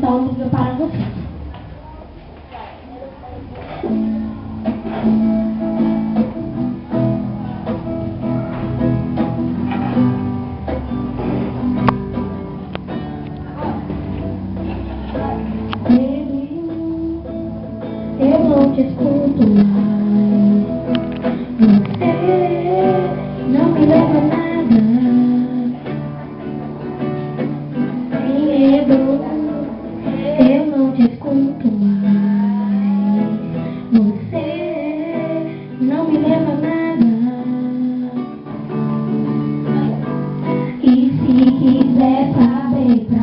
contar um livro para você. Eu não te escuto mais. Você não me leva a nada. Sem medo, eu não te escuto mais. Você não me leva a nada. E se quiser saber pra